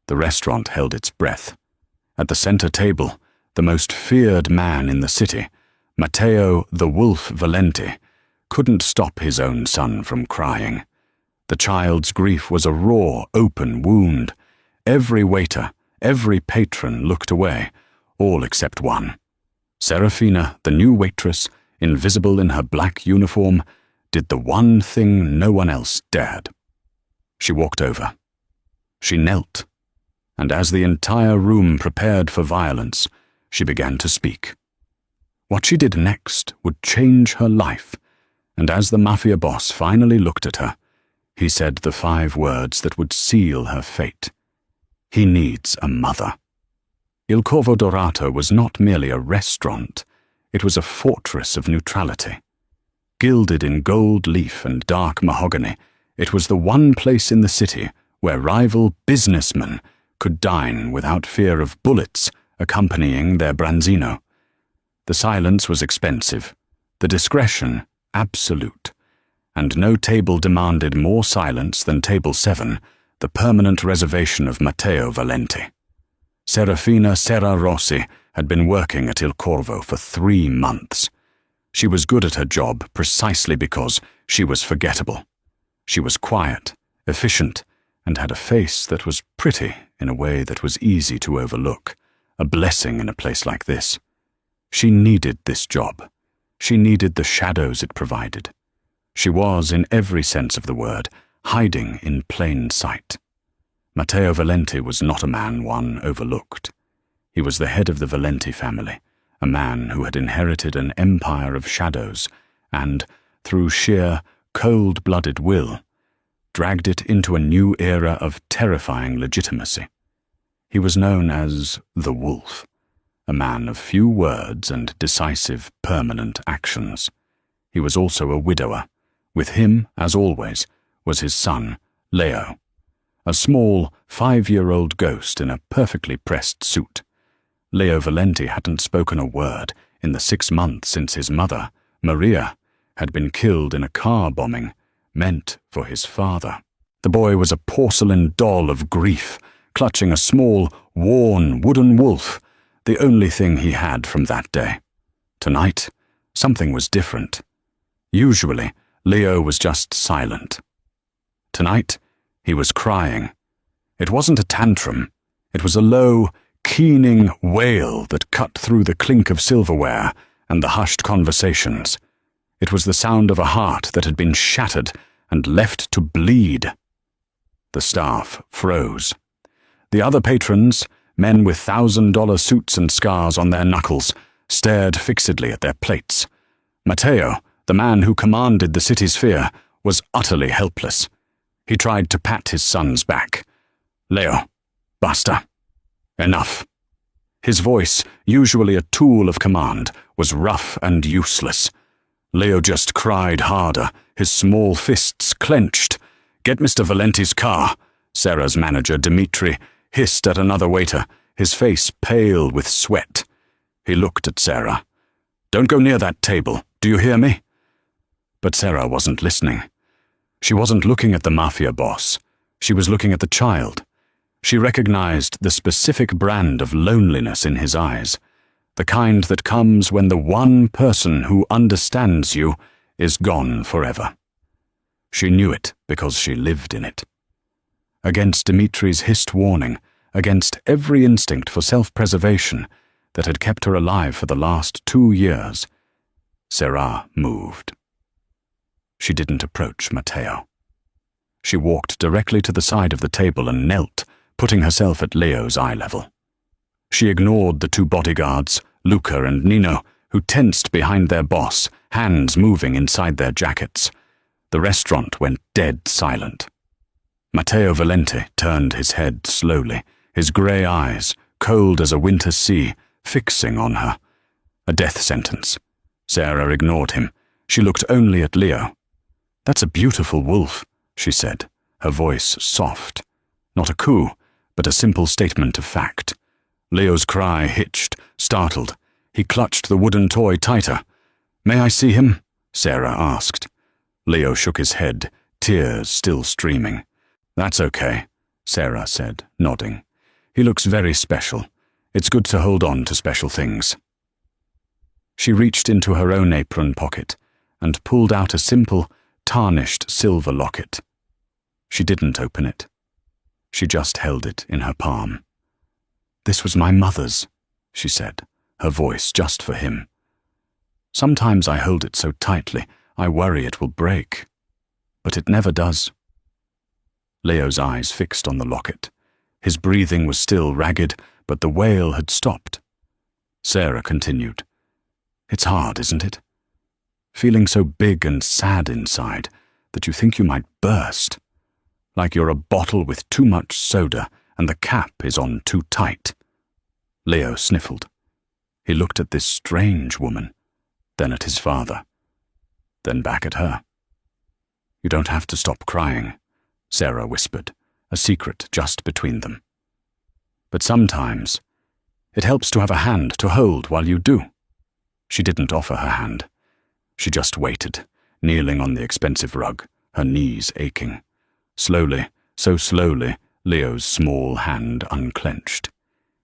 The restaurant held its breath. At the center table, the most feared man in the city, Matteo the Wolf Valenti, couldn't stop his own son from crying. The child's grief was a raw, open wound. Every waiter, every patron looked away, all except one. Serafina, the new waitress, invisible in her black uniform, did the one thing no one else dared. She walked over. She knelt, and as the entire room prepared for violence, she began to speak. What she did next would change her life, and as the mafia boss finally looked at her, he said the 5 words that would seal her fate. He needs a mother. Il Corvo Dorato was not merely a restaurant, it was a fortress of neutrality. Gilded in gold leaf and dark mahogany, it was the one place in the city where rival businessmen could dine without fear of bullets accompanying their branzino. The silence was expensive, the discretion absolute, and no table demanded more silence than Table 7, the permanent reservation of Matteo Valenti. Serafina Serra Rossi had been working at Il Corvo for 3 months. She was good at her job precisely because she was forgettable. She was quiet, efficient, and had a face that was pretty in a way that was easy to overlook, a blessing in a place like this. She needed this job. She needed the shadows it provided. She was, in every sense of the word, hiding in plain sight. Matteo Valenti was not a man one overlooked. He was the head of the Valenti family, a man who had inherited an empire of shadows and, through sheer, cold-blooded will, dragged it into a new era of terrifying legitimacy. He was known as the Wolf, a man of few words and decisive, permanent actions. He was also a widower. With him, as always, was his son, Leo, a small 5-year-old ghost in a perfectly pressed suit. Leo Valenti hadn't spoken a word in the 6 months since his mother, Maria, had been killed in a car bombing meant for his father. The boy was a porcelain doll of grief, clutching a small, worn wooden wolf, the only thing he had from that day. Tonight, something was different. Usually, Leo was just silent. Tonight, he was crying. It wasn't a tantrum. It was a low, keening wail that cut through the clink of silverware and the hushed conversations. It was the sound of a heart that had been shattered and left to bleed. The staff froze. The other patrons, men with $1,000 suits and scars on their knuckles, stared fixedly at their plates. Matteo, the man who commanded the city's fear, was utterly helpless. He tried to pat his son's back. "Leo, basta. Enough." His voice, usually a tool of command, was rough and useless. Leo just cried harder, his small fists clenched. "Get Mr. Valenti's car," Sarah's manager, Dimitri, hissed at another waiter, his face pale with sweat. He looked at Sarah. "Don't go near that table, do you hear me?" But Sarah wasn't listening. She wasn't looking at the mafia boss. She was looking at the child. She recognized the specific brand of loneliness in his eyes, the kind that comes when the one person who understands you is gone forever. She knew it because she lived in it. Against Dimitri's hissed warning, against every instinct for self-preservation that had kept her alive for the last 2 years, Sarah moved. She didn't approach Matteo. She walked directly to the side of the table and knelt, putting herself at Leo's eye level. She ignored the 2 bodyguards, Luca and Nino, who tensed behind their boss, hands moving inside their jackets. The restaurant went dead silent. Matteo Valenti turned his head slowly, his grey eyes, cold as a winter sea, fixing on her. A death sentence. Sarah ignored him. She looked only at Leo. "That's a beautiful wolf," she said, her voice soft. Not a coup, but a simple statement of fact. Leo's cry hitched, startled. He clutched the wooden toy tighter. "May I see him?" Sarah asked. Leo shook his head, tears still streaming. "That's okay," Sarah said, nodding. He looks very special. It's good to hold on to special things." She reached into her own apron pocket and pulled out a simple, tarnished silver locket. She didn't open it. She just held it in her palm. "This was my mother's," she said, her voice just for him. "Sometimes I hold it so tightly, I worry it will break. But it never does." Leo's eyes fixed on the locket. His breathing was still ragged, but the wail had stopped. Sarah continued. "It's hard, isn't it? Feeling so big and sad inside that you think you might burst. Like you're a bottle with too much soda and the cap is on too tight." Leo sniffled. He looked at this strange woman, then at his father, then back at her. "You don't have to stop crying," Sarah whispered, a secret just between them. "But sometimes it helps to have a hand to hold while you do." She didn't offer her hand. She just waited, kneeling on the expensive rug, her knees aching. Slowly, so slowly, Leo's small hand unclenched.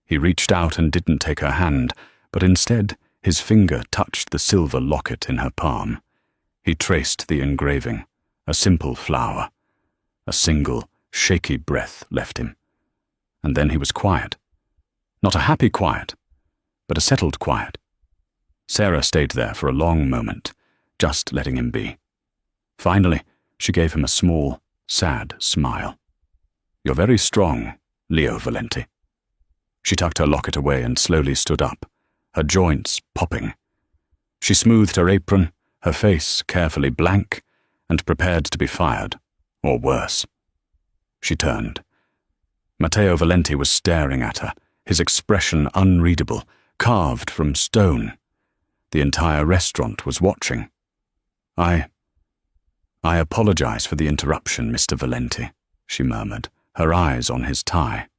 He reached out and didn't take her hand, but instead his finger touched the silver locket in her palm. He traced the engraving, a simple flower. A single, shaky breath left him. And then he was quiet. Not a happy quiet, but a settled quiet. Sarah stayed there for a long moment, just letting him be. Finally, she gave him a small, sad smile. "You're very strong, Leo Valenti." She tucked her locket away and slowly stood up, her joints popping. She smoothed her apron, her face carefully blank, and prepared to be fired, or worse. She turned. Matteo Valenti was staring at her, his expression unreadable, carved from stone. The entire restaurant was watching. I apologize for the interruption, Mr. Valenti," she murmured, her eyes on his tie.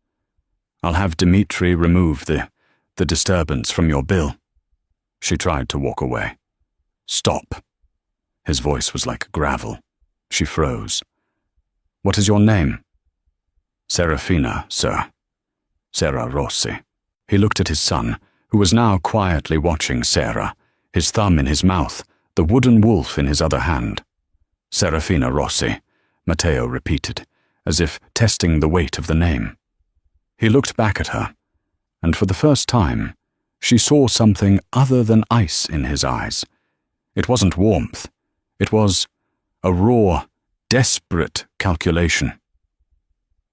"I'll have Dimitri remove the disturbance from your bill." She tried to walk away. "Stop." His voice was like gravel. She froze. "What is your name?" "Serafina, sir. Sarah Rossi." He looked at his son, who was now quietly watching Sarah, his thumb in his mouth, the wooden wolf in his other hand. "Serafina Rossi," Matteo repeated, as if testing the weight of the name. He looked back at her, and for the first time, she saw something other than ice in his eyes. It wasn't warmth. It was a raw, desperate calculation.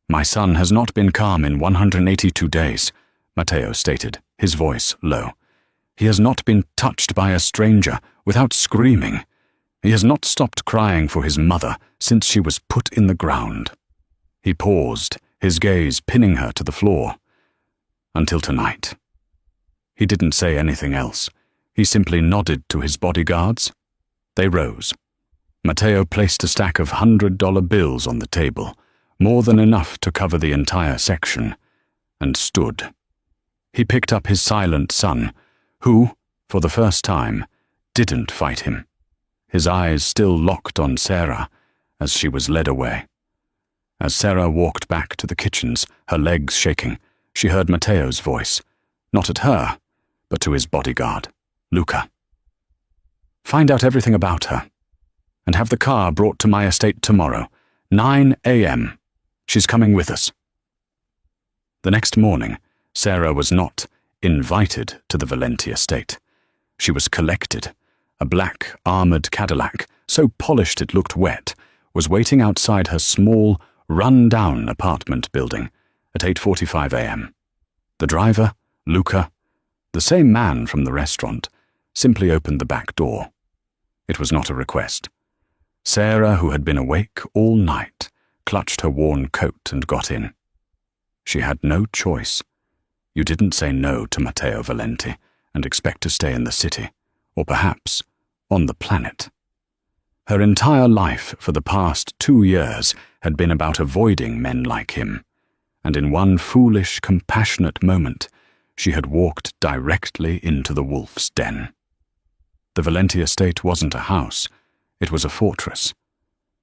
"My son has not been calm in 182 days, Matteo stated, his voice low. "He has not been touched by a stranger without screaming. He has not stopped crying for his mother since she was put in the ground." He paused, his gaze pinning her to the floor. "Until tonight." He didn't say anything else. He simply nodded to his bodyguards. They rose. Matteo placed a stack of $100 bills on the table, more than enough to cover the entire section, and stood. He picked up his silent son, who, for the first time, didn't fight him, his eyes still locked on Sarah as she was led away. As Sarah walked back to the kitchens, her legs shaking, she heard Matteo's voice, not at her, but to his bodyguard, Luca. "Find out everything about her, and have the car brought to my estate tomorrow, 9 a.m. She's coming with us." The next morning, Sarah was not invited to the Valenti estate. She was collected. A black, armored Cadillac, so polished it looked wet, was waiting outside her small, run-down apartment building at 8:45 a.m. The driver, Luca, the same man from the restaurant, simply opened the back door. It was not a request. Sarah, who had been awake all night, clutched her worn coat and got in. She had no choice. You didn't say no to Matteo Valenti and expect to stay in the city, or perhaps on the planet. Her entire life for the past 2 years had been about avoiding men like him, and in one foolish, compassionate moment, she had walked directly into the wolf's den. The Valenti estate wasn't a house, it was a fortress.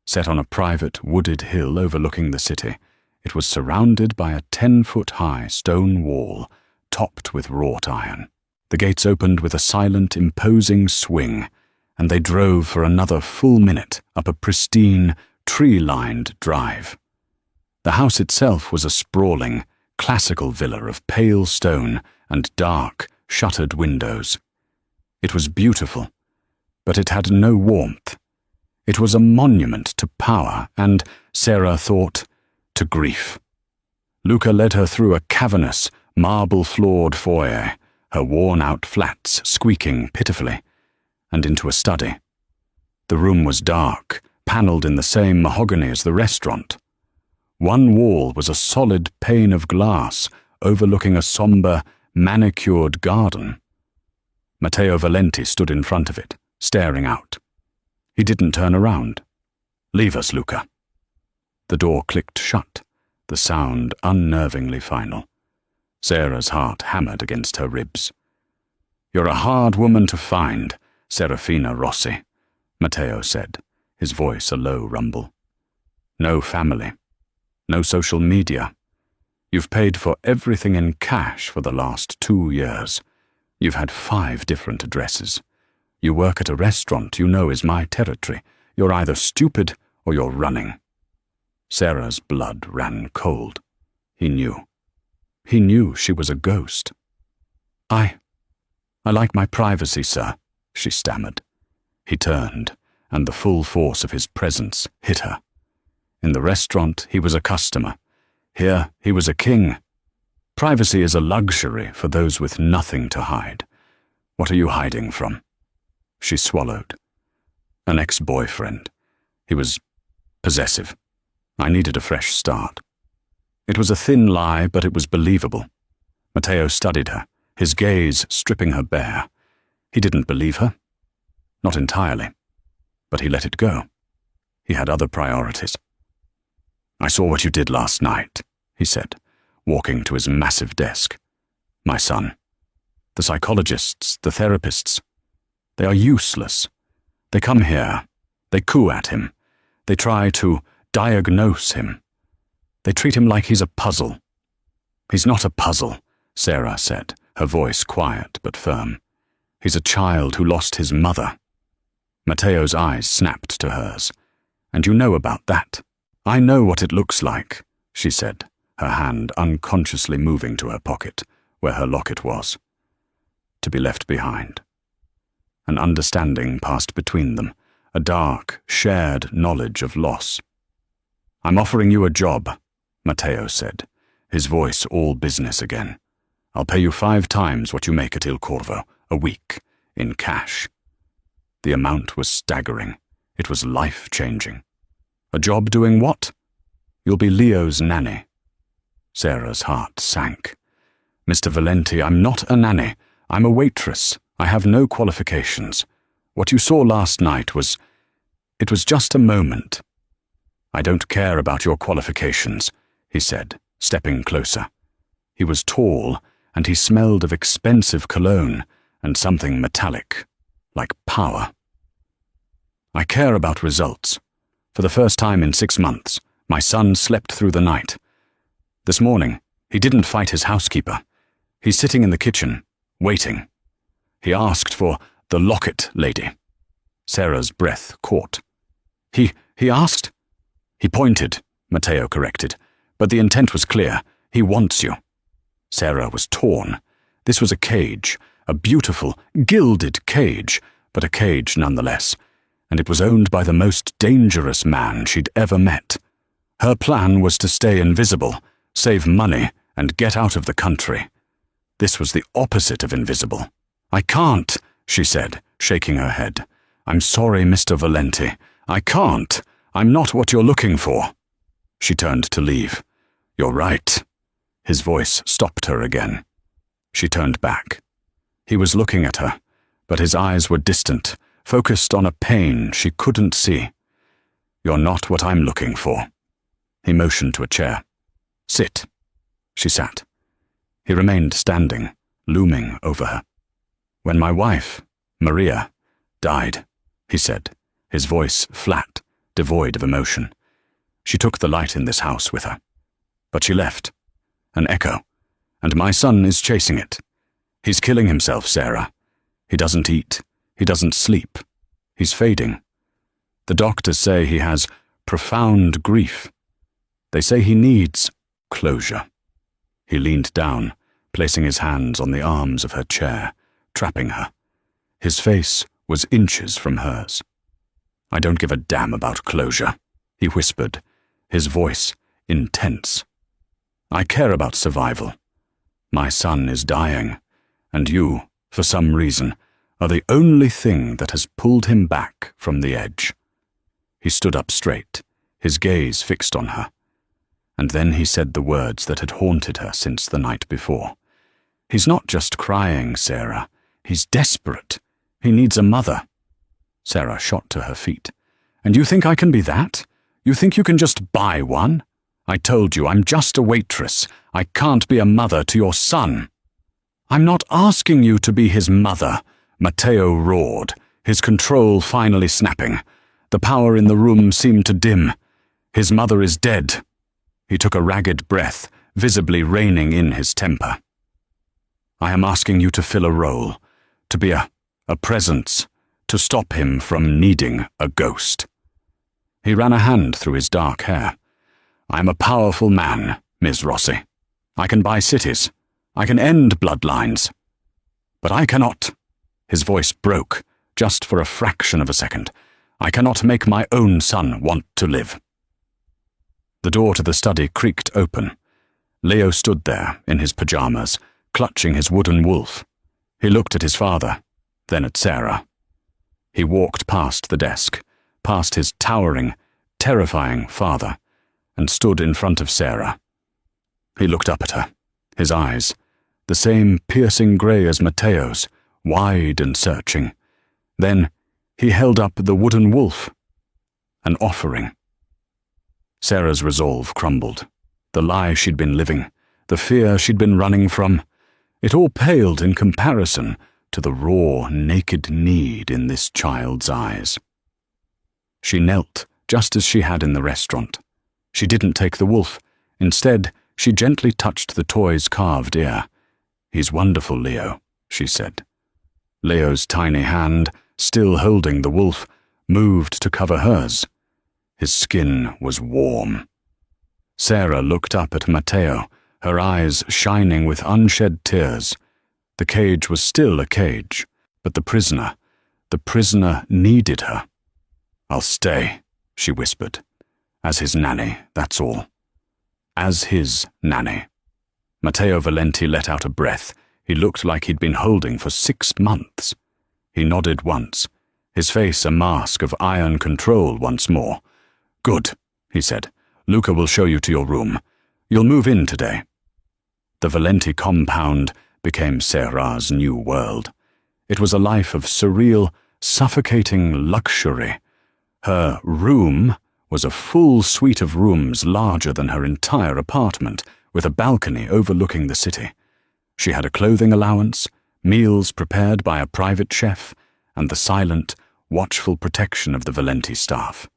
Set on a private, wooded hill overlooking the city, It was surrounded by a 10-foot-high stone wall, topped with wrought iron. The gates opened with a silent, imposing swing, and they drove for another full minute up a pristine, tree-lined drive. The house itself was a sprawling, classical villa of pale stone and dark, shuttered windows. It was beautiful, but it had no warmth. It was a monument to power and, Sarah thought, to grief. Luca led her through a cavernous, marble-floored foyer, her worn-out flats squeaking pitifully, and into a study. The room was dark, panelled in the same mahogany as the restaurant. One wall was a solid pane of glass overlooking a sombre, manicured garden. Matteo Valenti stood in front of it, staring out. He didn't turn around. "Leave us, Luca." The door clicked shut, the sound unnervingly final. Sarah's heart hammered against her ribs. "You're a hard woman to find, Serafina Rossi," Matteo said, his voice a low rumble. "No family. No social media. You've paid for everything in cash for the last 2 years. You've had 5 different addresses. You work at a restaurant you know is my territory. You're either stupid or you're running." Sarah's blood ran cold. He knew. He knew she was a ghost. I like my privacy, sir," she stammered. He turned, and the full force of his presence hit her. In the restaurant, he was a customer. Here, he was a king. Privacy is a luxury for those with nothing to hide. What are you hiding from? She swallowed. An ex-boyfriend. He was possessive. I needed a fresh start. It was a thin lie, but it was believable. Matteo studied her, his gaze stripping her bare. He didn't believe her. Not entirely. But he let it go. He had other priorities. "I saw what you did last night," he said, walking to his massive desk. "My son. The psychologists, the therapists. They are useless. They come here. They coo at him. They try to diagnose him. They treat him like he's a puzzle." "He's not a puzzle," Sarah said, her voice quiet but firm. "He's a child who lost his mother." Matteo's eyes snapped to hers. "And you know about that." "I know what it looks like," she said, her hand unconsciously moving to her pocket, where her locket was. To be left behind. An understanding passed between them, a dark, shared knowledge of loss. "I'm offering you a job," Matteo said, his voice all business again. "I'll pay you 5 times what you make at Il Corvo, a week, in cash." The amount was staggering. It was life-changing. "A job doing what?" "You'll be Leo's nanny." Sarah's heart sank. "Mr. Valenti, I'm not a nanny. I'm a waitress. I have no qualifications. What you saw last night it was just a moment." "I don't care about your qualifications," he said, stepping closer. He was tall, and he smelled of expensive cologne and something metallic, like power. "I care about results. For the first time in 6 months, my son slept through the night. This morning, he didn't fight his housekeeper. He's sitting in the kitchen, waiting. He asked for the locket lady." Sarah's breath caught. He asked?" "He pointed," Matteo corrected, "but the intent was clear. He wants you." Sarah was torn. This was a cage, a beautiful, gilded cage, but a cage nonetheless, and it was owned by the most dangerous man she'd ever met. Her plan was to stay invisible, save money, and get out of the country. This was the opposite of invisible. "I can't," she said, shaking her head. "I'm sorry, Mr. Valenti. I can't. I'm not what you're looking for." She turned to leave. "You're right." His voice stopped her again. She turned back. He was looking at her, but his eyes were distant, focused on a pain she couldn't see. "You're not what I'm looking for." He motioned to a chair. "Sit." She sat. He remained standing, looming over her. "When my wife, Maria, died," he said, his voice flat, devoid of emotion, "she took the light in this house with her. But she left. An echo. And my son is chasing it. He's killing himself, Sarah. He doesn't eat. He doesn't sleep. He's fading. The doctors say he has profound grief. They say he needs closure. He leaned down, placing his hands on the arms of her chair, trapping her. His face was inches from hers. I don't give a damn about closure, he whispered, his voice intense. I care about survival. My son is dying, and you, for some reason, are the only thing that has pulled him back from the edge. He stood up straight, his gaze fixed on her. And then he said the words that had haunted her since the night before. He's not just crying, Sarah. He's desperate. He needs a mother. Sarah shot to her feet. And you think I can be that? You think you can just buy one? I told you, I'm just a waitress. I can't be a mother to your son. I'm not asking you to be his mother, Matteo roared, his control finally snapping. The power in the room seemed to dim. His mother is dead. He took a ragged breath, visibly reining in his temper. I am asking you to fill a role, to be a presence, to stop him from needing a ghost. He ran a hand through his dark hair. I am a powerful man, Ms. Rossi. I can buy cities. I can end bloodlines. But I cannot. His voice broke, just for a fraction of a second. I cannot make my own son want to live. The door to the study creaked open. Leo stood there, in his pajamas, clutching his wooden wolf. He looked at his father, then at Sarah. He walked past the desk, past his towering, terrifying father, and stood in front of Sarah. He looked up at her, his eyes, the same piercing grey as Matteo's, wide and searching. Then he held up the wooden wolf, an offering. Sarah's resolve crumbled. The lie she'd been living, the fear she'd been running from, it all paled in comparison to the raw, naked need in this child's eyes. She knelt, just as she had in the restaurant. She didn't take the wolf. Instead, she gently touched the toy's carved ear. He's wonderful, Leo, she said. Leo's tiny hand, still holding the wolf, moved to cover hers. His skin was warm. Sarah looked up at Matteo, her eyes shining with unshed tears. The cage was still a cage, but the prisoner needed her. I'll stay, she whispered. As his nanny, that's all. As his nanny. Matteo Valenti let out a breath. He looked like he'd been holding for 6 months. He nodded once, his face a mask of iron control once more. Good, he said. Luca will show you to your room. You'll move in today. The Valenti compound became Sarah's new world. It was a life of surreal, suffocating luxury. Her room was a full suite of rooms larger than her entire apartment, with a balcony overlooking the city. She had a clothing allowance, meals prepared by a private chef, and the silent, watchful protection of the Valenti staff.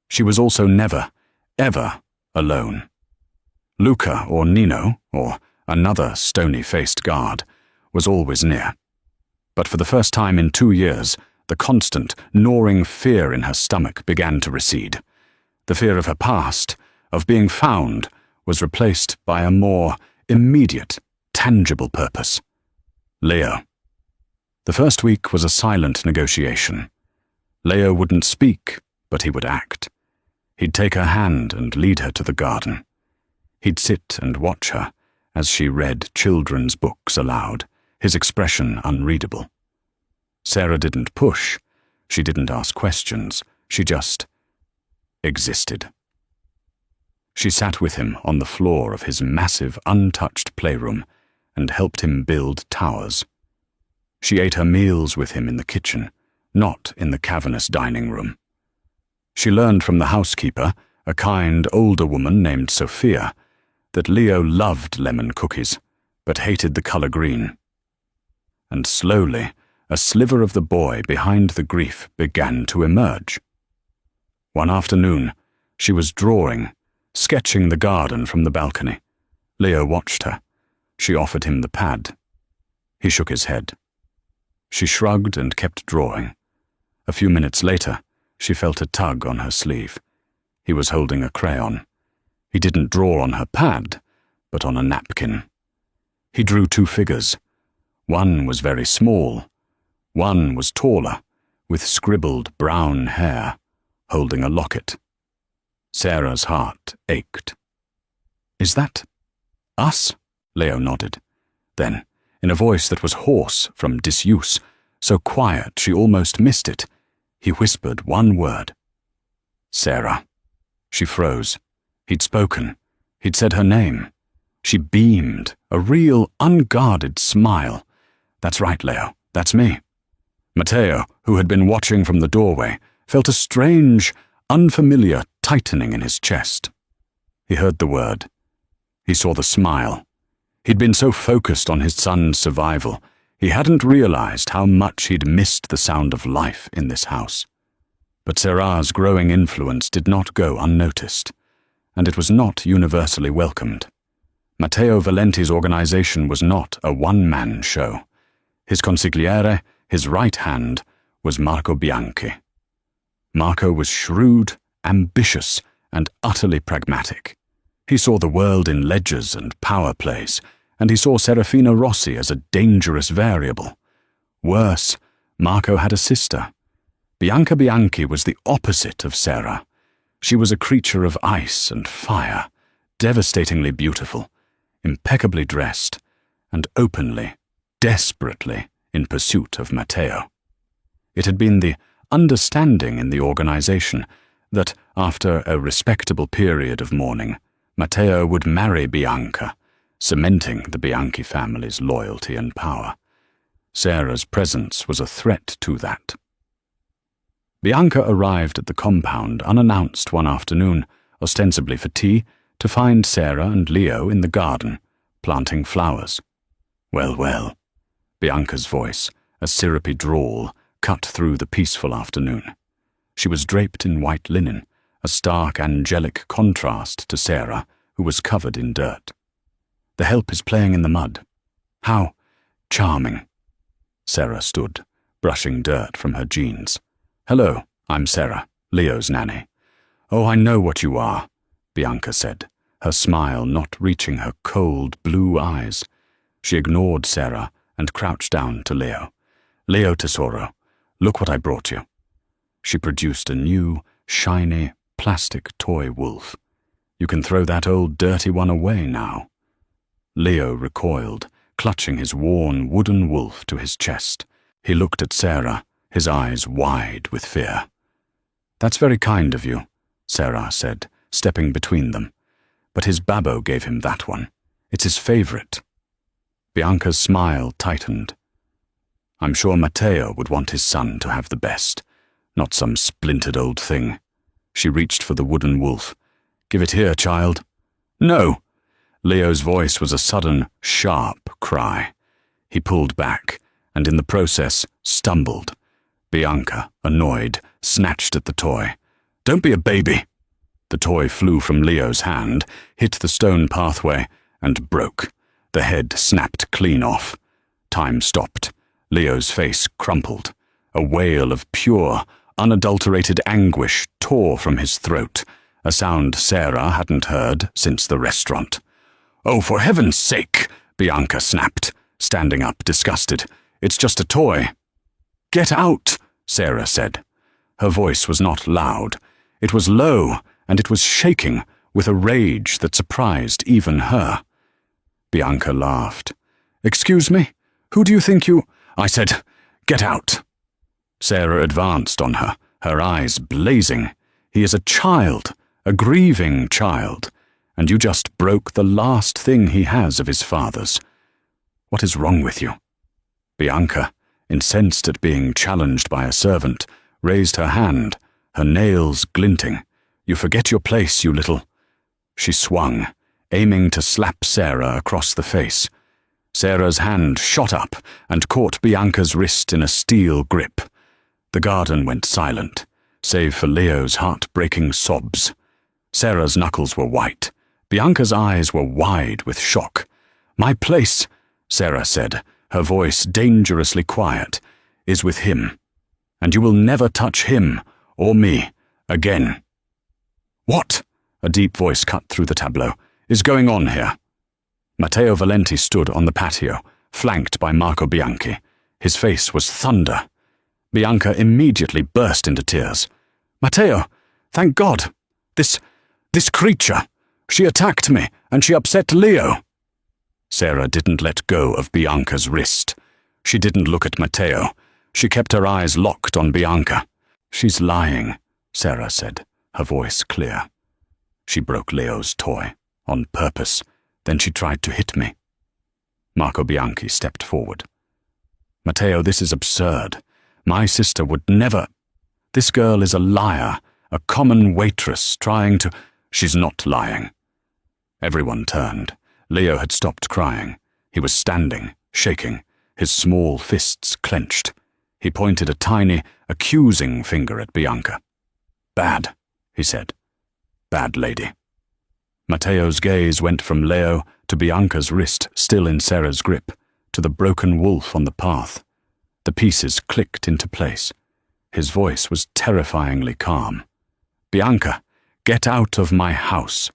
She was also never, ever alone. Luca or Nino, or another stony-faced guard, was always near. But for the first time in 2 years, the constant, gnawing fear in her stomach began to recede. The fear of her past, of being found, was replaced by a more immediate, tangible purpose. Leo. The first week was a silent negotiation. Leo wouldn't speak, but he would act. He'd take her hand and lead her to the garden. He'd sit and watch her as she read children's books aloud, his expression unreadable. Sarah didn't push. She didn't ask questions. She just existed. She sat with him on the floor of his massive, untouched playroom and helped him build towers. She ate her meals with him in the kitchen, not in the cavernous dining room. She learned from the housekeeper, a kind older woman named Sophia, that Leo loved lemon cookies, but hated the color green. And slowly, a sliver of the boy behind the grief began to emerge. One afternoon, she was drawing, sketching the garden from the balcony. Leo watched her. She offered him the pad. He shook his head. She shrugged and kept drawing. A few minutes later, she felt a tug on her sleeve. He was holding a crayon. He didn't draw on her pad, but on a napkin. He drew two figures. One was very small. One was taller, with scribbled brown hair, holding a locket. Sarah's heart ached. "Is that us?" Leo nodded. Then, in a voice that was hoarse from disuse, so quiet she almost missed it, he whispered one word. "Sarah." She froze. He'd spoken. He'd said her name. She beamed, a real, unguarded smile. "That's right, Leo. That's me." Matteo, who had been watching from the doorway, felt a strange, unfamiliar tightening in his chest. He heard the word. He saw the smile. He'd been so focused on his son's survival, he hadn't realized how much he'd missed the sound of life in this house. But Sarah's growing influence did not go unnoticed, and it was not universally welcomed. Matteo Valenti's organization was not a one-man show. His consigliere, his right hand, was Marco Bianchi. Marco was shrewd, ambitious, and utterly pragmatic. He saw the world in ledgers and power plays, and he saw Serafina Rossi as a dangerous variable. Worse, Marco had a sister. Bianca Bianchi was the opposite of Sarah. She was a creature of ice and fire, devastatingly beautiful, impeccably dressed, and openly, desperately in pursuit of Matteo. It had been the understanding in the organization that, after a respectable period of mourning, Matteo would marry Bianca, cementing the Bianchi family's loyalty and power. Sarah's presence was a threat to that. Bianca arrived at the compound unannounced one afternoon, ostensibly for tea, to find Sarah and Leo in the garden, planting flowers. "Well, well," Bianca's voice, a syrupy drawl, cut through the peaceful afternoon. She was draped in white linen, a stark angelic contrast to Sarah, who was covered in dirt. "The help is playing in the mud." "How charming." Sarah stood, brushing dirt from her jeans. "Hello, I'm Sarah, Leo's nanny." "Oh, I know what you are," Bianca said, her smile not reaching her cold blue eyes. She ignored Sarah and crouched down to Leo. "Leo Tesoro, look what I brought you." She produced a new, shiny, plastic toy wolf. "You can throw that old dirty one away now." Leo recoiled, clutching his worn wooden wolf to his chest. He looked at Sarah, his eyes wide with fear. "That's very kind of you," Sarah said, stepping between them. "But his babbo gave him that one. It's his favorite." Bianca's smile tightened. "I'm sure Matteo would want his son to have the best, not some splintered old thing." She reached for the wooden wolf. "Give it here, child." "No!" Leo's voice was a sudden, sharp cry. He pulled back, and in the process, stumbled. Bianca, annoyed, snatched at the toy. "Don't be a baby!" The toy flew from Leo's hand, hit the stone pathway, and broke. The head snapped clean off. Time stopped. Leo's face crumpled. A wail of pure, unadulterated anguish tore from his throat, a sound Sarah hadn't heard since the restaurant. "Oh, for heaven's sake!" Bianca snapped, standing up, disgusted. "It's just a toy." "Get out!" Sarah said. Her voice was not loud. It was low, and it was shaking with a rage that surprised even her. Bianca laughed. "Excuse me? Who do you think you—" "I said, get out." Sarah advanced on her, her eyes blazing. "He is a child, a grieving child, and you just broke the last thing he has of his father's. What is wrong with you?" Bianca, incensed at being challenged by a servant, raised her hand, her nails glinting. "You forget your place, you little—" She swung, aiming to slap Sarah across the face. Sarah's hand shot up and caught Bianca's wrist in a steel grip. The garden went silent, save for Leo's heart-breaking sobs. Sarah's knuckles were white. Bianca's eyes were wide with shock. "My place," Sarah said, her voice dangerously quiet, "is with him. And you will never touch him or me again." "What?" a deep voice cut through the tableau. "Is going on here?" Matteo Valenti stood on the patio, flanked by Marco Bianchi. His face was thunder. Bianca immediately burst into tears. "Matteo, thank God! This creature! She attacked me, and she upset Leo." Sarah didn't let go of Bianca's wrist. She didn't look at Matteo. She kept her eyes locked on Bianca. "She's lying," Sarah said, her voice clear. "She broke Leo's toy, on purpose. Then she tried to hit me." Marco Bianchi stepped forward. "Matteo, this is absurd. My sister would never. This girl is a liar, a common waitress trying to—" "She's not lying." Everyone turned. Leo had stopped crying. He was standing, shaking, his small fists clenched. He pointed a tiny, accusing finger at Bianca. "Bad," he said. "Bad lady." Matteo's gaze went from Leo to Bianca's wrist still in Sarah's grip, to the broken wolf on the path. The pieces clicked into place. His voice was terrifyingly calm. "Bianca, get out of my house."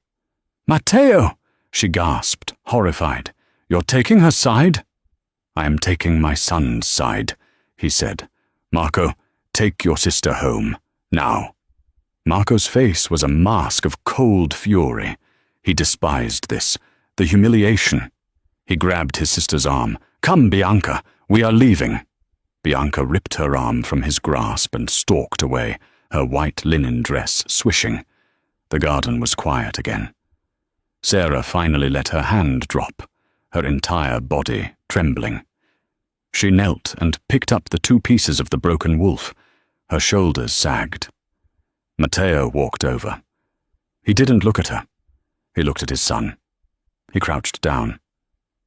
"Matteo!" she gasped, horrified. "You're taking her side?" "I am taking my son's side," he said. "Marco, take your sister home, now." Marco's face was a mask of cold fury. He despised this, the humiliation. He grabbed his sister's arm. "Come, Bianca, we are leaving." Bianca ripped her arm from his grasp and stalked away, her white linen dress swishing. The garden was quiet again. Sarah finally let her hand drop, her entire body trembling. She knelt and picked up the 2 pieces of the broken wolf. Her shoulders sagged. Matteo walked over. He didn't look at her. He looked at his son. He crouched down.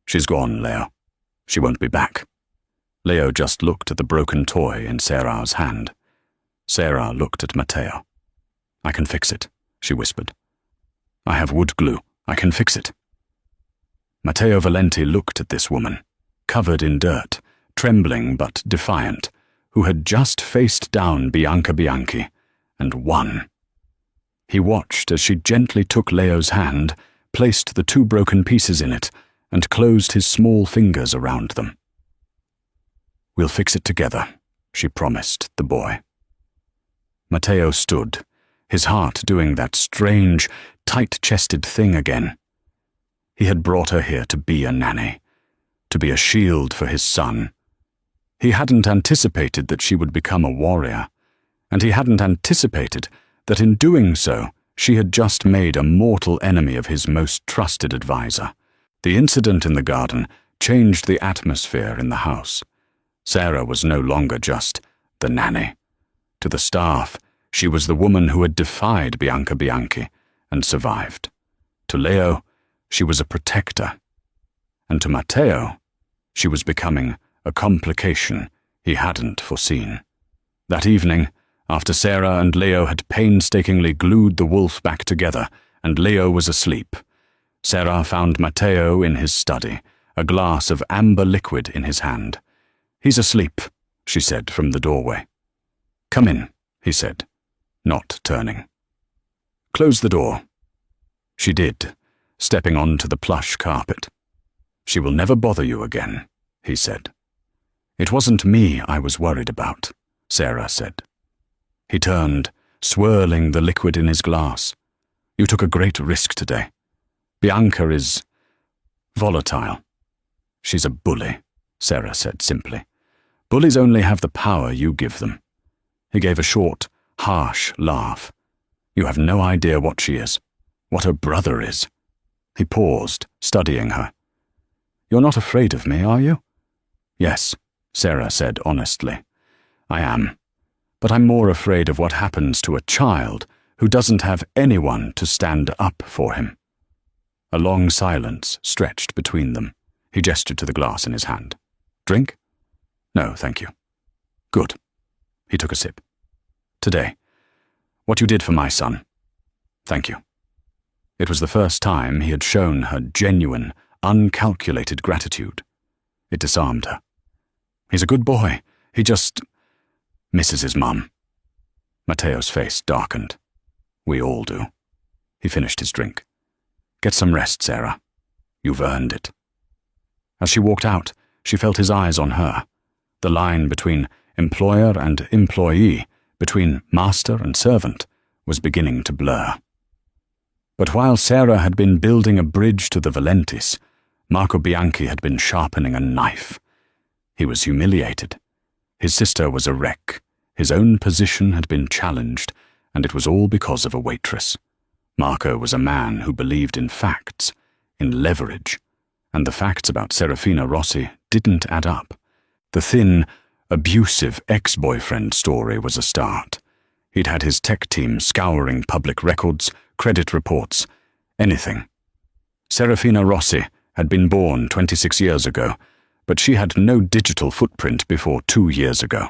"She's gone, Leo. She won't be back." Leo just looked at the broken toy in Sarah's hand. Sarah looked at Matteo. "I can fix it," she whispered. "I have wood glue. I can fix it." Matteo Valenti looked at this woman, covered in dirt, trembling but defiant, who had just faced down Bianca Bianchi, and won. He watched as she gently took Leo's hand, placed the 2 broken pieces in it, and closed his small fingers around them. "We'll fix it together," she promised the boy. Matteo stood, his heart doing that strange, tight-chested thing again. He had brought her here to be a nanny, to be a shield for his son. He hadn't anticipated that she would become a warrior, and he hadn't anticipated that in doing so, she had just made a mortal enemy of his most trusted advisor. The incident in the garden changed the atmosphere in the house. Sarah was no longer just the nanny. To the staff, she was the woman who had defied Bianca Bianchi and survived. To Leo, she was a protector. And to Matteo, she was becoming a complication he hadn't foreseen. That evening, after Sarah and Leo had painstakingly glued the wolf back together, and Leo was asleep, Sarah found Matteo in his study, a glass of amber liquid in his hand. "He's asleep," she said from the doorway. "Come in," he said, not turning. "Close the door." She did, stepping onto the plush carpet. "She will never bother you again," he said. "It wasn't me I was worried about," Sarah said. He turned, swirling the liquid in his glass. "You took a great risk today. Bianca is volatile." "She's a bully," Sarah said simply. "Bullies only have the power you give them." He gave a short, harsh laugh. "You have no idea what she is, what her brother is." He paused, studying her. "You're not afraid of me, are you?" "Yes," Sarah said honestly. "I am. But I'm more afraid of what happens to a child who doesn't have anyone to stand up for him." A long silence stretched between them. He gestured to the glass in his hand. "Drink?" "No, thank you." "Good." He took a sip. "Today, what you did for my son. Thank you." It was the first time he had shown her genuine, uncalculated gratitude. It disarmed her. He's a good boy. He just misses his mum. Matteo's face darkened. We all do. He finished his drink. Get some rest, Sarah. You've earned it. As she walked out, she felt his eyes on her. The line between employer and employee, between master and servant, was beginning to blur. But while Sarah had been building a bridge to the Valentis, Marco Bianchi had been sharpening a knife. He was humiliated. His sister was a wreck. His own position had been challenged, and it was all because of a waitress. Marco was a man who believed in facts, in leverage, and the facts about Serafina Rossi didn't add up. The thin, abusive ex-boyfriend story was a start. He'd had his tech team scouring public records, credit reports, anything. Serafina Rossi had been born 26 years ago, but she had no digital footprint before 2 years ago.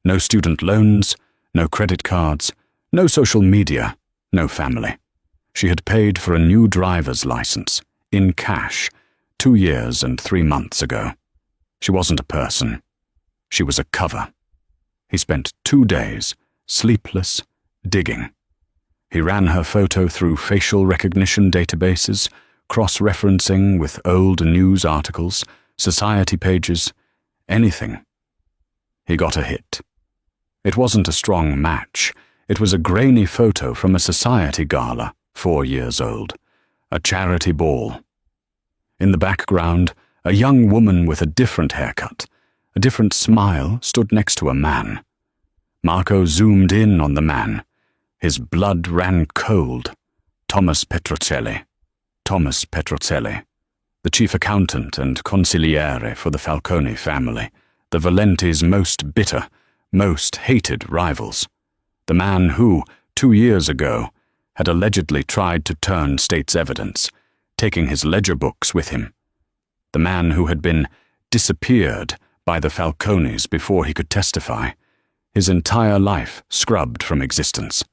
No student loans, no credit cards, no social media, no family. She had paid for a new driver's license, in cash, 2 years and 3 months ago. She wasn't a person. She was a cover. He spent 2 days, sleepless, digging. He ran her photo through facial recognition databases, cross-referencing with old news articles, society pages, anything. He got a hit. It wasn't a strong match. It was a grainy photo from a society gala, 4 years old, a charity ball. In the background, a young woman with a different haircut, a different smile, stood next to a man. Marco zoomed in on the man. His blood ran cold. Thomas Petrocelli. Thomas Petrocelli, the chief accountant and consigliere for the Falcone family, the Valenti's most bitter, most hated rivals. The man who, 2 years ago, had allegedly tried to turn state's evidence, taking his ledger books with him. The man who had been disappeared by the Falcones before he could testify, his entire life scrubbed from existence.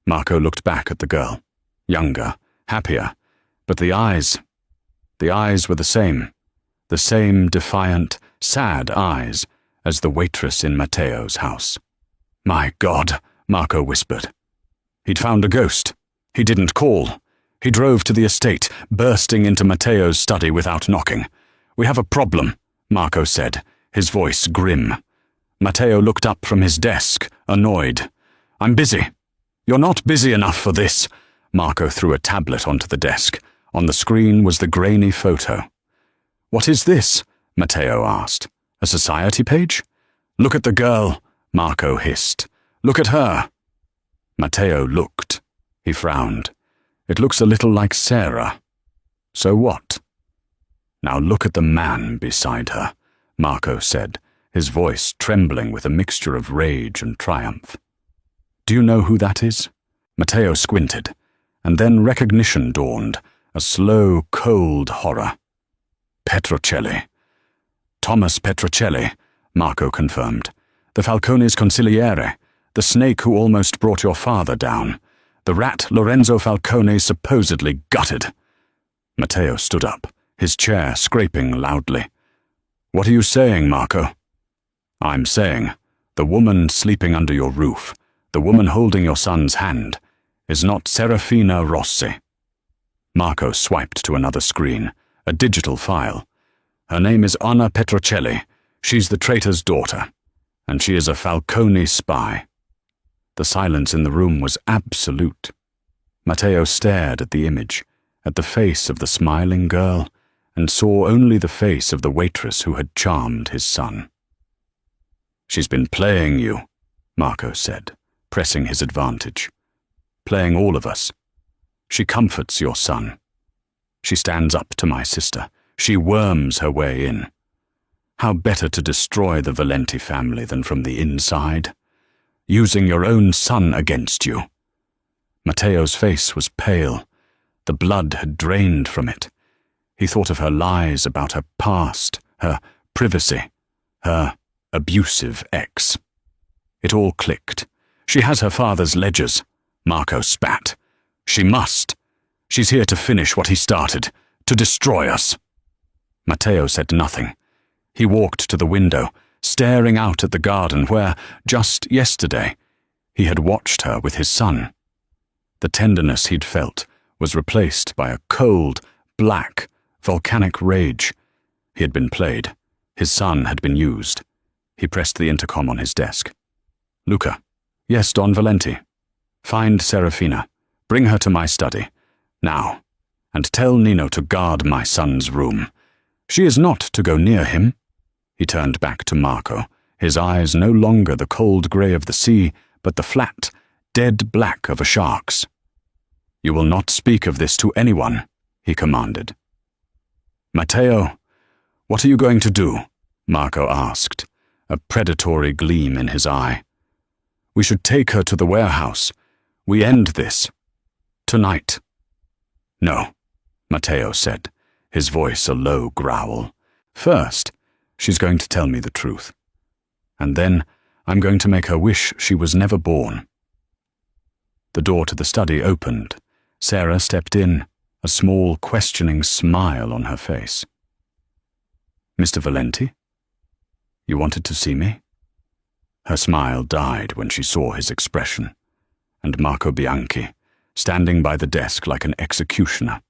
Marco looked back at the girl, younger, happier, but the eyes were the same defiant, sad eyes as the waitress in Matteo's house. My God, Marco whispered. He'd found a ghost. He didn't call. He drove to the estate, bursting into Matteo's study without knocking. We have a problem, Marco said, his voice grim. Matteo looked up from his desk, annoyed. I'm busy. You're not busy enough for this. Marco threw a tablet onto the desk. On the screen was the grainy photo. What is this? Matteo asked. A society page? Look at the girl, Marco hissed. Look at her. Matteo looked. He frowned. It looks a little like Sarah. So what? Now look at the man beside her, Marco said, his voice trembling with a mixture of rage and triumph. Do you know who that is? Matteo squinted, and then recognition dawned, a slow, cold horror. Petrocelli. Thomas Petrocelli, Marco confirmed. The Falcone's consigliere, the snake who almost brought your father down. The rat Lorenzo Falcone supposedly gutted. Matteo stood up, his chair scraping loudly. What are you saying, Marco? I'm saying, the woman sleeping under your roof, the woman holding your son's hand, is not Serafina Rossi. Marco swiped to another screen, a digital file. Her name is Anna Petrocelli. She's the traitor's daughter, and she is a Falcone spy. The silence in the room was absolute. Matteo stared at the image, at the face of the smiling girl, and saw only the face of the waitress who had charmed his son. She's been playing you, Marco said, pressing his advantage. Playing all of us. She comforts your son. She stands up to my sister. She worms her way in. How better to destroy the Valenti family than from the inside? Using your own son against you. Matteo's face was pale. The blood had drained from it. He thought of her lies about her past, her privacy, her abusive ex. It all clicked. She has her father's ledgers. Marco spat. She must. She's here to finish what he started, to destroy us." Matteo said nothing. He walked to the window, staring out at the garden where, just yesterday, he had watched her with his son. The tenderness he'd felt was replaced by a cold, black, volcanic rage. He had been played. His son had been used. He pressed the intercom on his desk. "Luca." "Yes, Don Valenti." "Find Serafina. Bring her to my study. Now. And tell Nino to guard my son's room. She is not to go near him." He turned back to Marco, his eyes no longer the cold grey of the sea, but the flat, dead black of a shark's. "You will not speak of this to anyone," he commanded. "Matteo, what are you going to do?" Marco asked, a predatory gleam in his eye. "We should take her to the warehouse. We end this. Tonight." "No," Matteo said, his voice a low growl. "First, she's going to tell me the truth. And then I'm going to make her wish she was never born." The door to the study opened. Sarah stepped in, a small, questioning smile on her face. "Mr. Valenti? You wanted to see me?" Her smile died when she saw his expression, and Marco Bianchi, standing by the desk like an executioner.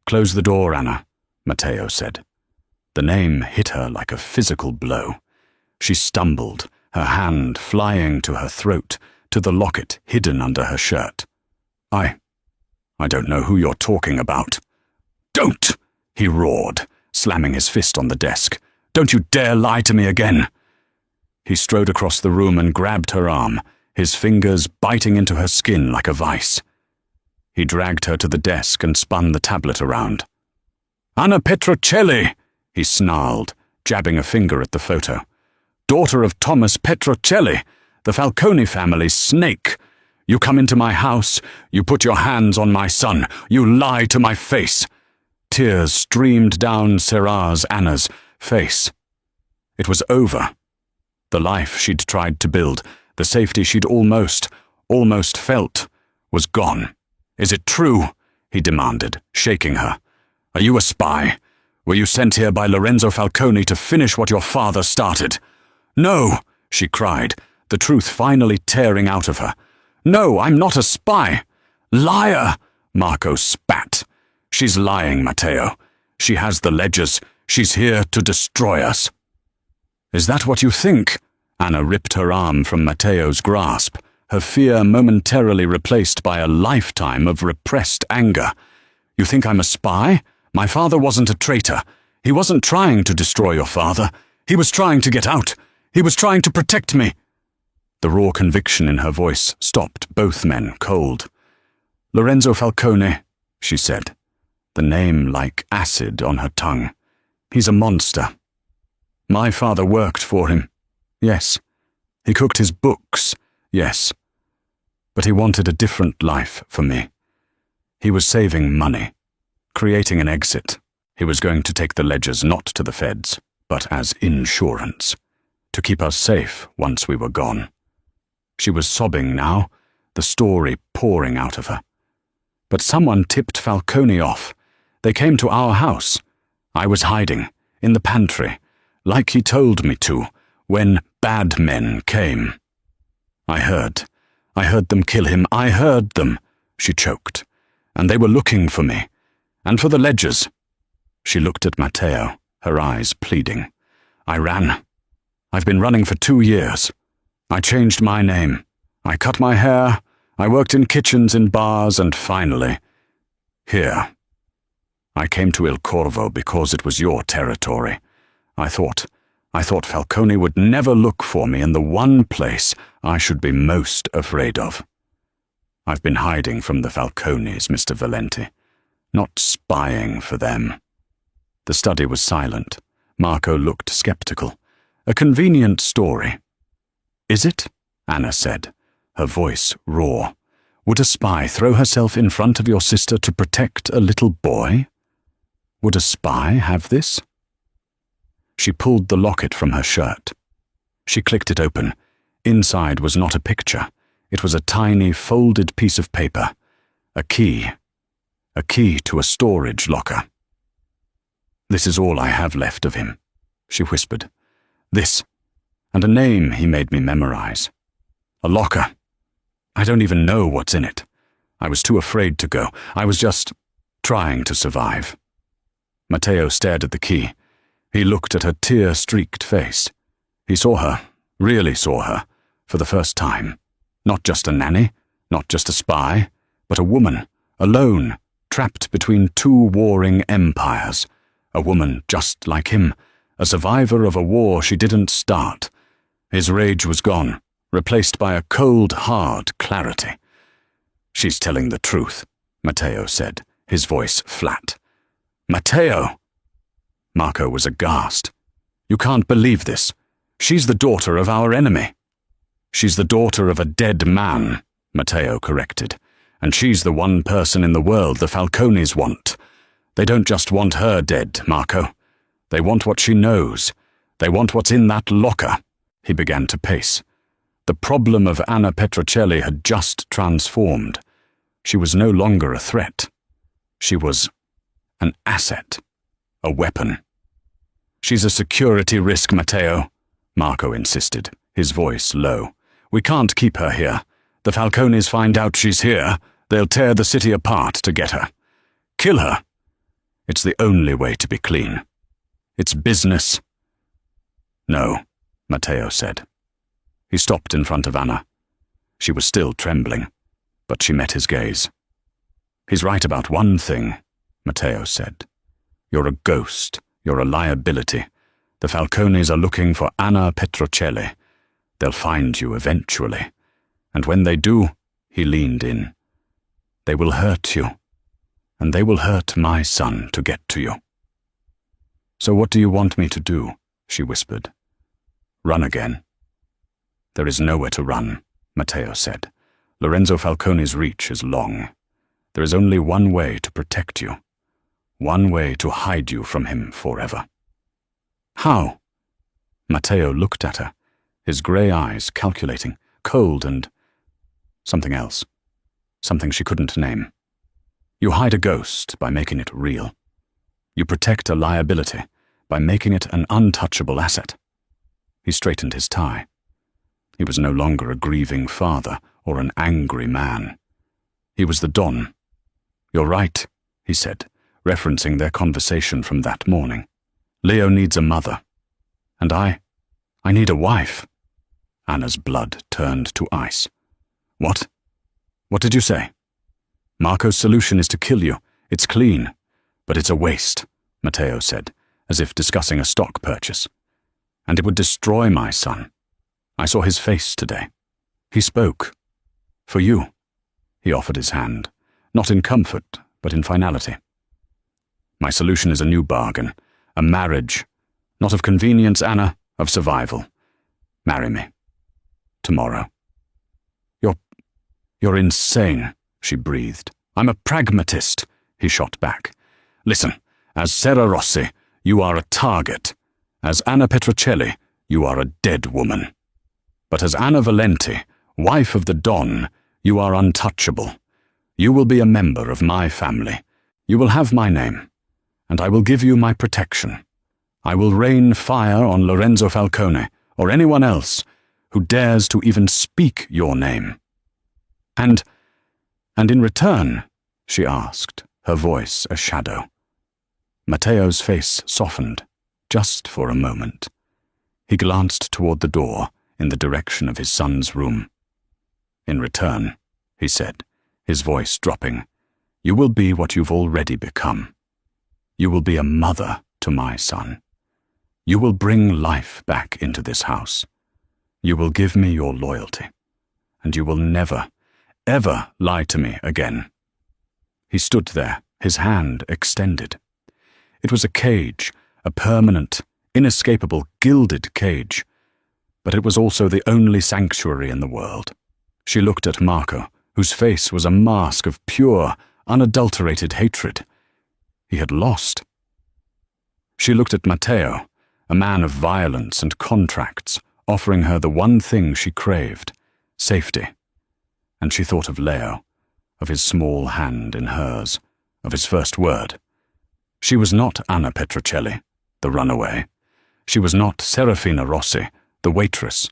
"Close the door, Anna," Matteo said. The name hit her like a physical blow. She stumbled, her hand flying to her throat, to the locket hidden under her shirt. I don't know who you're talking about." "Don't!" he roared, slamming his fist on the desk. "Don't you dare lie to me again!" He strode across the room and grabbed her arm, his fingers biting into her skin like a vice. He dragged her to the desk and spun the tablet around. "Anna Petrocelli!" he snarled, jabbing a finger at the photo. "Daughter of Thomas Petrocelli, the Falcone family's snake. You come into my house, you put your hands on my son, you lie to my face." Tears streamed down Serra's Anna's face. It was over. The life she'd tried to build, the safety she'd almost felt, was gone. "Is it true?" he demanded, shaking her. "Are you a spy? Were you sent here by Lorenzo Falcone to finish what your father started?" "No," she cried, the truth finally tearing out of her. "No, I'm not a spy." "Liar!" Marco spat. "She's lying, Matteo. She has the ledgers. She's here to destroy us." "Is that what you think?" Anna ripped her arm from Matteo's grasp, her fear momentarily replaced by a lifetime of repressed anger. "You think I'm a spy? My father wasn't a traitor. He wasn't trying to destroy your father. He was trying to get out. He was trying to protect me." The raw conviction in her voice stopped both men cold. "Lorenzo Falcone," she said, the name like acid on her tongue. "He's a monster. My father worked for him. Yes. He cooked his books. Yes. But he wanted a different life for me. He was saving money, creating an exit. He was going to take the ledgers not to the feds, but as insurance, to keep us safe once we were gone." She was sobbing now, the story pouring out of her. "But someone tipped Falcone off. They came to our house. I was hiding, in the pantry, like he told me to, when bad men came. I heard them kill him. I heard them," she choked. "And they were looking for me. And for the ledgers." She looked at Matteo, her eyes pleading. "I ran. I've been running for 2 years. I changed my name. I cut my hair. I worked in kitchens, in bars, and finally, here. I came to Il Corvo because it was your territory. I thought Falcone would never look for me in the one place I should be most afraid of. I've been hiding from the Falcones, Mr. Valenti, not spying for them." The study was silent. Marco looked skeptical. "A convenient story." "Is it?" Anna said, her voice raw. "Would a spy throw herself in front of your sister to protect a little boy? Would a spy have this?" She pulled the locket from her shirt. She clicked it open. Inside was not a picture. It was a tiny, folded piece of paper. A key. a key to a storage locker. "This is all I have left of him," she whispered. "This, and a name he made me memorize. A locker. I don't even know what's in it. I was too afraid to go. I was just trying to survive." Matteo stared at the key. He looked at her tear-streaked face. He saw her, really saw her, for the first time. Not just a nanny, not just a spy, but a woman, alone, trapped between two warring empires. A woman just like him, a survivor of a war she didn't start. His rage was gone, replaced by a cold, hard clarity. "She's telling the truth," Matteo said, his voice flat. "Matteo!" Marco was aghast. "You can't believe this. She's the daughter of our enemy." "She's the daughter of a dead man," Matteo corrected. "And she's the one person in the world the Falcones want. They don't just want her dead, Marco. They want what she knows. They want what's in that locker." He began to pace. The problem of Anna Petrocelli had just transformed. She was no longer a threat. She was an asset, a weapon. "She's a security risk, Matteo," Marco insisted, his voice low. "We can't keep her here. The Falcones find out she's here. They'll tear the city apart to get her. Kill her. It's the only way to be clean. It's business." "No," Matteo said. He stopped in front of Anna. She was still trembling, but she met his gaze. "He's right about one thing," Matteo said. "You're a ghost. You're a liability. The Falcones are looking for Anna Petrocelli. They'll find you eventually. And when they do," he leaned in, "they will hurt you. And they will hurt my son to get to you." "So what do you want me to do?" she whispered. "Run again." "There is nowhere to run," Matteo said. "Lorenzo Falcone's reach is long. There is only one way to protect you. One way to hide you from him forever." "How?" Matteo looked at her, his grey eyes calculating, cold and something else, something she couldn't name. "You hide a ghost by making it real. You protect a liability by making it an untouchable asset." He straightened his tie. He was no longer a grieving father or an angry man. He was the Don. "You're right," he said, referencing their conversation from that morning. "Leo needs a mother. And I need a wife." Anna's blood turned to ice. "What? What did you say?" "Marco's solution is to kill you. It's clean. But it's a waste," Matteo said, as if discussing a stock purchase. "And it would destroy my son. I saw his face today. He spoke. For you." He offered his hand, not in comfort, but in finality. "My solution is a new bargain, a marriage. Not of convenience, Anna, of survival. Marry me. Tomorrow." You're insane," she breathed. "I'm a pragmatist," he shot back. "Listen, as Serra Rossi, you are a target. As Anna Petrocelli, you are a dead woman. But as Anna Valenti, wife of the Don, you are untouchable. You will be a member of my family. You will have my name, and I will give you my protection. I will rain fire on Lorenzo Falcone, or anyone else, who dares to even speak your name." And in return?" she asked, her voice a shadow. Matteo's face softened, just for a moment. He glanced toward the door, in the direction of his son's room. "In return," he said, his voice dropping, "you will be what you've already become. You will be a mother to my son. You will bring life back into this house. You will give me your loyalty, and you will never, ever lie to me again." He stood there, his hand extended. It was a cage, a permanent, inescapable, gilded cage, but it was also the only sanctuary in the world. She looked at Marco, whose face was a mask of pure, unadulterated hatred. He had lost. She looked at Matteo, a man of violence and contracts, offering her the one thing she craved, safety. And she thought of Leo, of his small hand in hers, of his first word. She was not Anna Petrocelli, the runaway. She was not Serafina Rossi, the waitress.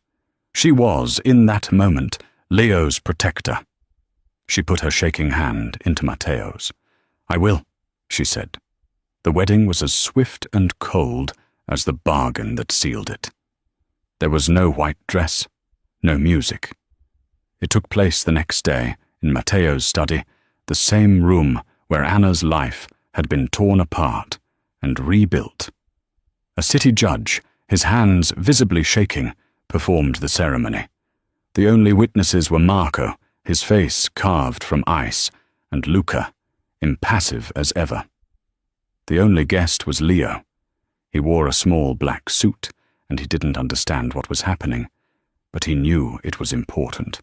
She was, in that moment, Leo's protector. She put her shaking hand into Matteo's. "I will," she said. The wedding was as swift and cold as the bargain that sealed it. There was no white dress, no music. It took place the next day in Matteo's study, the same room where Anna's life had been torn apart and rebuilt. A city judge, his hands visibly shaking, performed the ceremony. The only witnesses were Marco, his face carved from ice, and Luca, impassive as ever. The only guest was Leo. He wore a small black suit, and he didn't understand what was happening, but he knew it was important.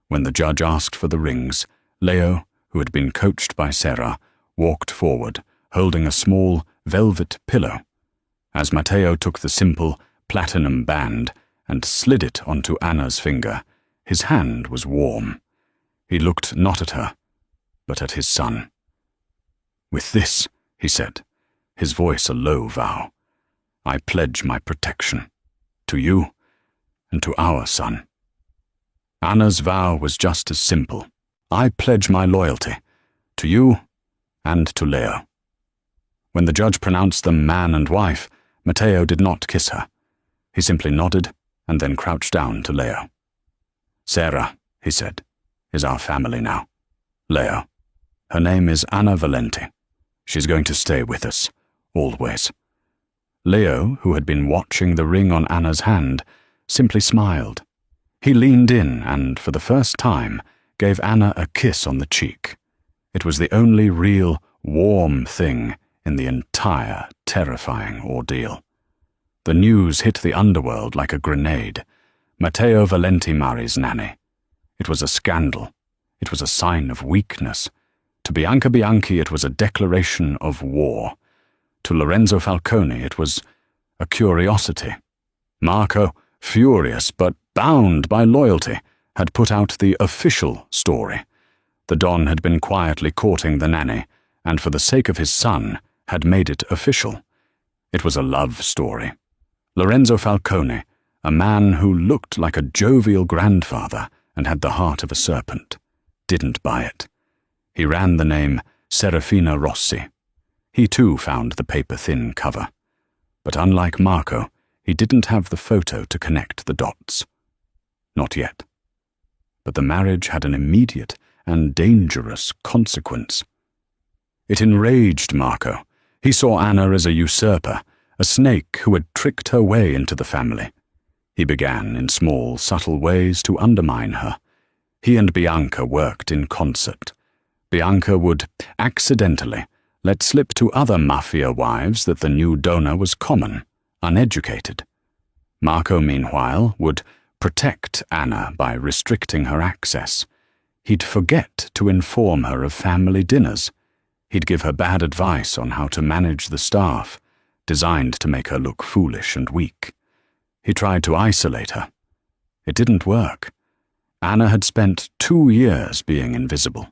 When the judge asked for the rings, Leo, who had been coached by Sarah, walked forward, holding a small velvet pillow. As Matteo took the simple platinum band and slid it onto Anna's finger, his hand was warm. He looked not at her, but at his son. "With this," he said, his voice a low vow, "I pledge my protection to you and to our son." Anna's vow was just as simple. "I pledge my loyalty to you and to Leo." When the judge pronounced them man and wife, Matteo did not kiss her. He simply nodded and then crouched down to Leo. "Sarah," he said, "is our family now. Leo. Her name is Anna Valenti. She's going to stay with us, always." Leo, who had been watching the ring on Anna's hand, simply smiled. He leaned in and, for the first time, gave Anna a kiss on the cheek. It was the only real, warm thing in the entire terrifying ordeal. The news hit the underworld like a grenade. Matteo Valenti marries Nanny. It was a scandal. It was a sign of weakness. To Bianca Bianchi it was a declaration of war. To Lorenzo Falcone it was a curiosity. Marco, furious but bound by loyalty, had put out the official story. The Don had been quietly courting the Nanny, and for the sake of his son, had made it official. It was a love story. Lorenzo Falcone, a man who looked like a jovial grandfather and had the heart of a serpent, didn't buy it. He ran the name Serafina Rossi. He too found the paper-thin cover. But unlike Marco, he didn't have the photo to connect the dots. Not yet. But the marriage had an immediate and dangerous consequence. It enraged Marco. He saw Anna as a usurper, a snake who had tricked her way into the family. He began, in small, subtle ways, to undermine her. He and Bianca worked in concert. Bianca would, accidentally, let slip to other mafia wives that the new donor was common, uneducated. Marco, meanwhile, would protect Anna by restricting her access. He'd forget to inform her of family dinners. He'd give her bad advice on how to manage the staff, designed to make her look foolish and weak. He tried to isolate her. It didn't work. Anna had spent 2 years being invisible.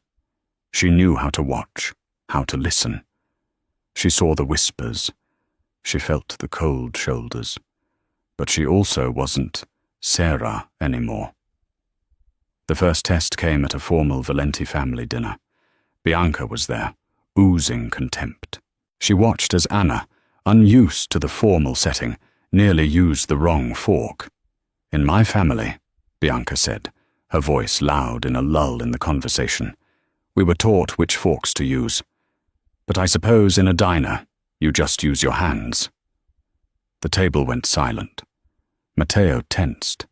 She knew how to watch, how to listen. She saw the whispers. She felt the cold shoulders. But she also wasn't Sarah anymore. The first test came at a formal Valenti family dinner. Bianca was there, oozing contempt. She watched as Anna, unused to the formal setting, nearly used the wrong fork. "In my family," Bianca said, her voice loud in a lull in the conversation, "we were taught which forks to use. But I suppose in a diner, you just use your hands." The table went silent. Matteo tensed.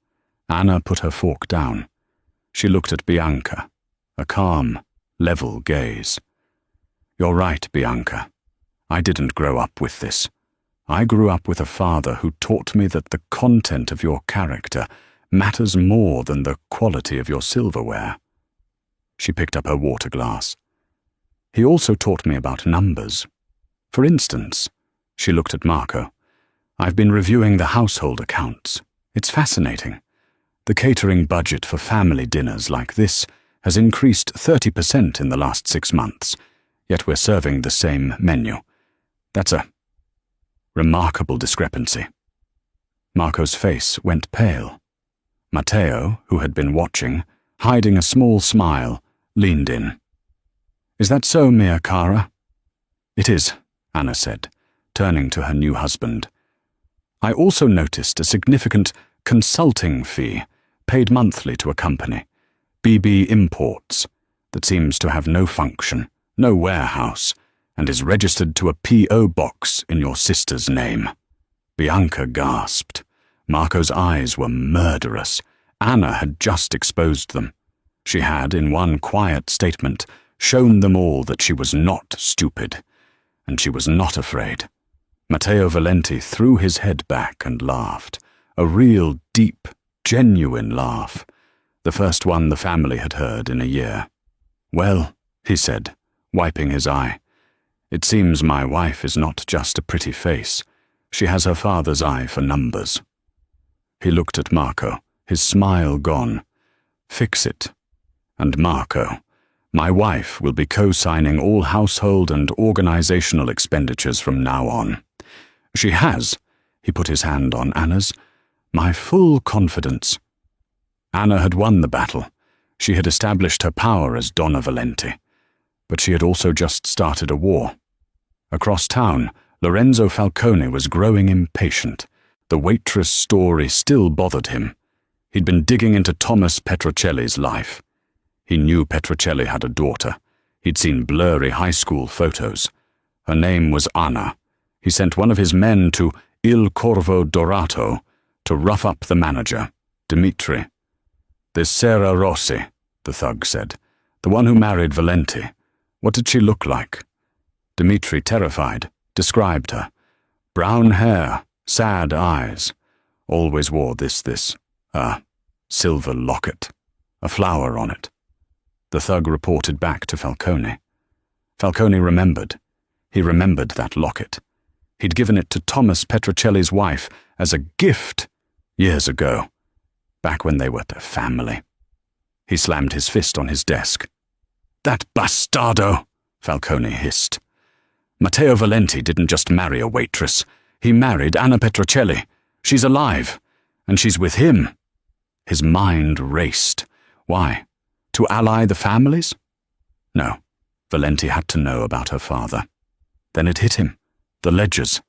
Anna put her fork down. She looked at Bianca, a calm, level gaze. "You're right, Bianca. I didn't grow up with this. I grew up with a father who taught me that the content of your character matters more than the quality of your silverware." She picked up her water glass. "He also taught me about numbers. For instance," she looked at Marco, "I've been reviewing the household accounts. It's fascinating. The catering budget for family dinners like this has increased 30% in the last 6 months, yet we're serving the same menu. That's a remarkable discrepancy. Marco's face went pale. Matteo, who had been watching, hiding a small smile, leaned in. Is that so, mia cara? It is, Anna said, turning to her new husband. I also noticed a significant consulting fee paid monthly to a company, BB Imports, that seems to have no function, no warehouse, and is registered to a P.O. box in your sister's name. Bianca gasped. Marco's eyes were murderous. Anna had just exposed them. She had, in one quiet statement, shown them all that she was not stupid, and she was not afraid. Matteo Valenti threw his head back and laughed, a real, deep, genuine laugh, the first one the family had heard in a year. Well, he said, wiping his eye, it seems my wife is not just a pretty face. She has her father's eye for numbers. He looked at Marco, his smile gone. Fix it. And Marco, my wife will be co-signing all household and organizational expenditures from now on. She has, he put his hand on Anna's, my full confidence. Anna had won the battle. She had established her power as Donna Valenti. But she had also just started a war. Across town, Lorenzo Falcone was growing impatient. The Waitress story still bothered him. He'd been digging into Thomas Petrocelli's life. He knew Petrocelli had a daughter. He'd seen blurry high school photos. Her name was Anna. He sent one of his men to Il Corvo Dorato to rough up the manager, Dimitri. This Sarah Rossi, the thug said, the one who married Valenti. What did she look like? Dimitri, terrified, described her. Brown hair, sad eyes. Always wore this silver locket, a flower on it. The thug reported back to Falcone. Falcone remembered. He remembered that locket. He'd given it to Thomas Petrocelli's wife as a gift years ago, back when they were a family. He slammed his fist on his desk. That bastardo, Falcone hissed. Matteo Valenti didn't just marry a waitress. He married Anna Petrocelli. She's alive, and she's with him. His mind raced. Why? To ally the families? No, Valenti had to know about her father. Then it hit him. The ledgers.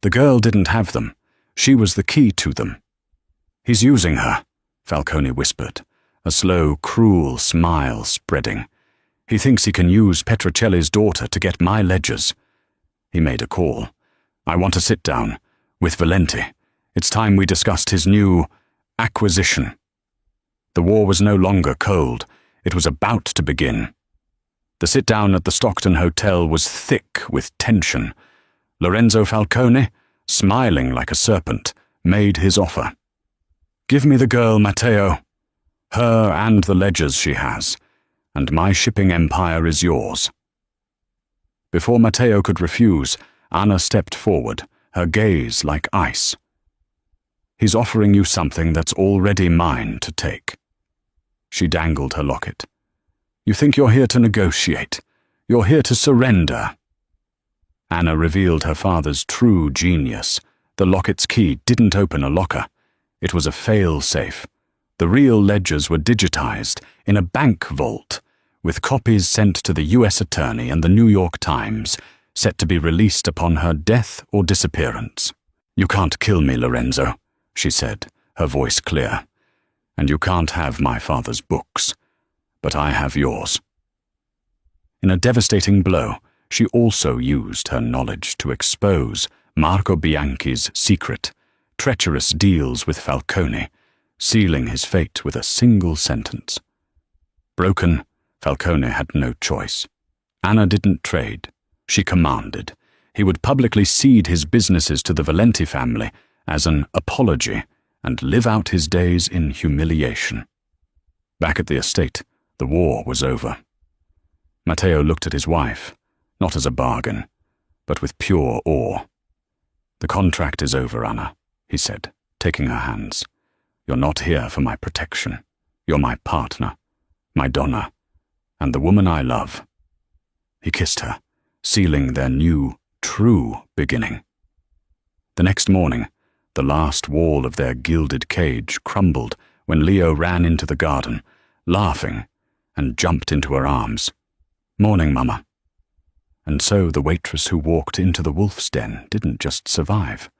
The girl didn't have them. She was the key to them. He's using her, Falcone whispered, a slow, cruel smile spreading. He thinks he can use Petrocelli's daughter to get my ledgers. He made a call. I want to sit down with Valenti. It's time we discussed his new acquisition. The war was no longer cold. It was about to begin. The sit-down at the Stockton Hotel was thick with tension. Lorenzo Falcone, smiling like a serpent, made his offer. Give me the girl, Matteo. Her and the ledgers she has, and my shipping empire is yours. Before Matteo could refuse, Anna stepped forward, her gaze like ice. He's offering you something that's already mine to take. She dangled her locket. You think you're here to negotiate. You're here to surrender. Anna revealed her father's true genius. The locket's key didn't open a locker. It was a fail-safe. The real ledgers were digitized in a bank vault, with copies sent to the U.S. Attorney and the New York Times, set to be released upon her death or disappearance. You can't kill me, Lorenzo, she said, her voice clear. And you can't have my father's books, but I have yours. In a devastating blow, she also used her knowledge to expose Marco Bianchi's secret, treacherous deals with Falcone, sealing his fate with a single sentence. Broken, Falcone had no choice. Anna didn't trade. She commanded. He would publicly cede his businesses to the Valenti family as an apology and live out his days in humiliation. Back at the estate, the war was over. Matteo looked at his wife, not as a bargain, but with pure awe. The contract is over, Anna, he said, taking her hands. You're not here for my protection. You're my partner, my Donna, and the woman I love. He kissed her, sealing their new, true beginning. The next morning, the last wall of their gilded cage crumbled when Leo ran into the garden, laughing, and jumped into her arms. "Morning, Mama." And so the waitress who walked into the wolf's den didn't just survive.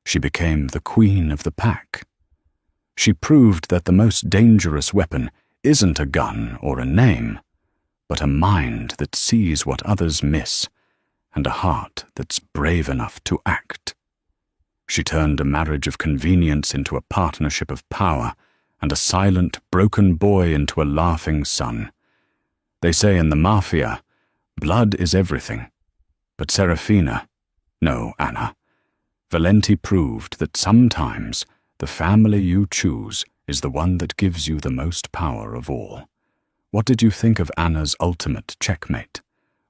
She became the queen of the pack. She proved that the most dangerous weapon isn't a gun or a name, but a mind that sees what others miss and a heart that's brave enough to act. She turned a marriage of convenience into a partnership of power, and a silent, broken boy into a laughing son. They say in the Mafia, blood is everything. But Anna, Valenti proved that sometimes the family you choose is the one that gives you the most power of all. What did you think of Anna's ultimate checkmate?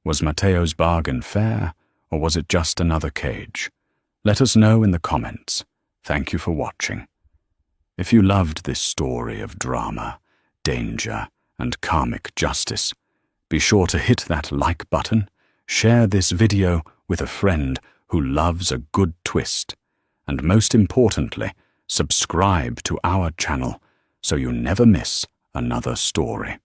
Was Matteo's bargain fair, or was it just another cage? Let us know in the comments. Thank you for watching. If you loved this story of drama, danger, and karmic justice, be sure to hit that like button, share this video with a friend who loves a good twist, and most importantly, subscribe to our channel so you never miss another story.